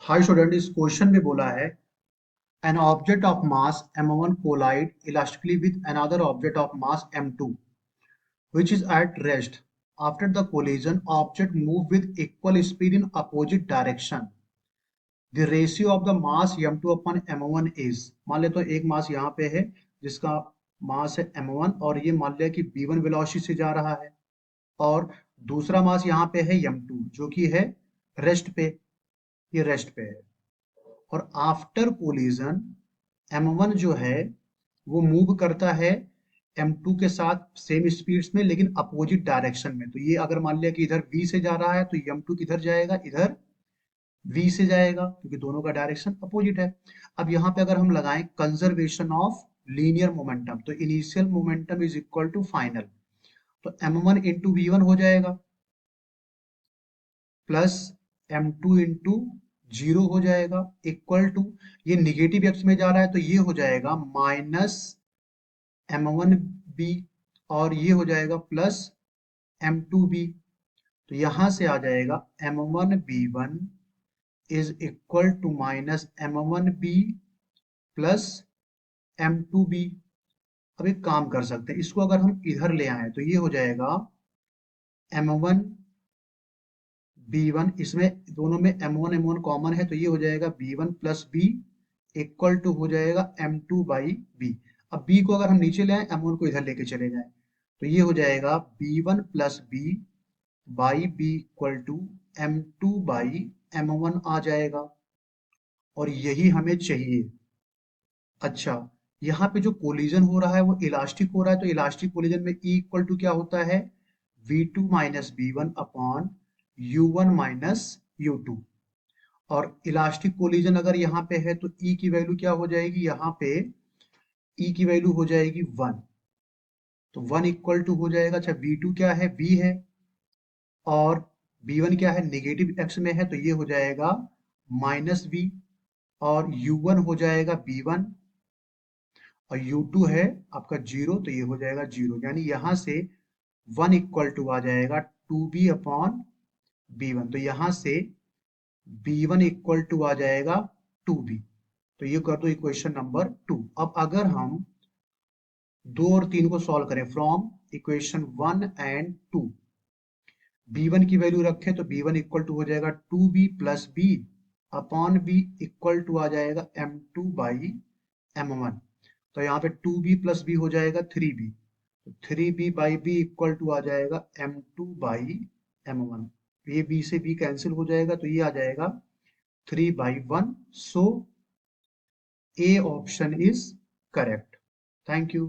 Hi student, इस question में बोला है an object of mass m1 collide elastically with another object of mass m2 which is at rest. After the collision, object move with equal speed in opposite direction. The ratio of the mass m2 upon m1 is, मान ले तो एक मास यहाँ पे है जिसका मास है m1 और ये मान लिया कि v1 वेलोसिटी से जा रहा है और दूसरा मास यहाँ पे है m2 जो कि है रेस्ट पे, ये रेस्ट पे है। और आफ्टर कोलिजन m1 जो है वो मूव करता है m2 के साथ सेम स्पीड्स में लेकिन अपोजिट डायरेक्शन में। तो ये अगर मान लिया कि इधर v से जा रहा है तो m2 किधर जाएगा, इधर v से जाएगा क्योंकि दोनों का डायरेक्शन अपोजिट है। अब यहाँ पे अगर हम लगाएं कंजर्वेशन ऑफ लीनियर मोमेंटम तो initial momentum is equal to final, तो m1 इंटू वी हो जाएगा प्लस m2 इंटू जीरो हो जाएगा इक्वल टू, ये निगेटिव एक्स में जा रहा है तो ये हो जाएगा माइनस m1b और ये हो जाएगा प्लस m2b। तो यहां से आ जाएगा m1b1 is equal to minus m1b plus m2b। अब एक काम कर सकते हैं, इसको अगर हम इधर ले आए तो ये हो जाएगा m1 b1, इसमें दोनों में m1 m1 कॉमन है तो ये हो जाएगा b1 plus b equal to हो जाएगा m2 बाई b। अब b को अगर हम नीचे ले आए m1 को इधर लेके चले जाए तो ये हो जाएगा b1 plus b by b equal to m2 by m1 आ जाएगा और यही हमें चाहिए। अच्छा, यहाँ पे जो कोलिजन हो रहा है वो इलास्टिक हो रहा है तो इलास्टिक कोलिजन में E इक्वल टू क्या होता है, v2 minus b1 upon u1 minus u2। और इलास्टिक कोलिजन अगर यहाँ पे है तो E की वैल्यू क्या हो जाएगी, यहाँ पे E की वैल्यू हो जाएगी 1, तो 1 इक्वल टू हो जाएगा। अच्छा, v2 क्या है, v है और b1 क्या है, नेगेटिव x में है तो ये हो जाएगा माइनस v और u1 हो जाएगा b1 और u2 है आपका जीरो तो ये हो जाएगा जीरो, यानी यहां से 1 इक्वल टू आ जाएगा 2b अपॉन b1। तो यहां से b1 इक्वल टू आ जाएगा 2b। तो ये कर दो इक्वेशन नंबर 2। अब अगर हम 2 और 3 को सॉल्व करें फ्रॉम इक्वेशन 1 एंड 2, b1 की वैल्यू रखें तो b1 इक्वल टू हो जाएगा 2b plus b upon b equal to आ जाएगा m2 बाई m1। तो यहाँ पे 2b प्लस b हो जाएगा 3b, तो 3b by b equal to आ जाएगा m2 बाई m1। ये b से b कैंसिल हो जाएगा तो ये आ जाएगा 3/1। So A option is correct. Thank you.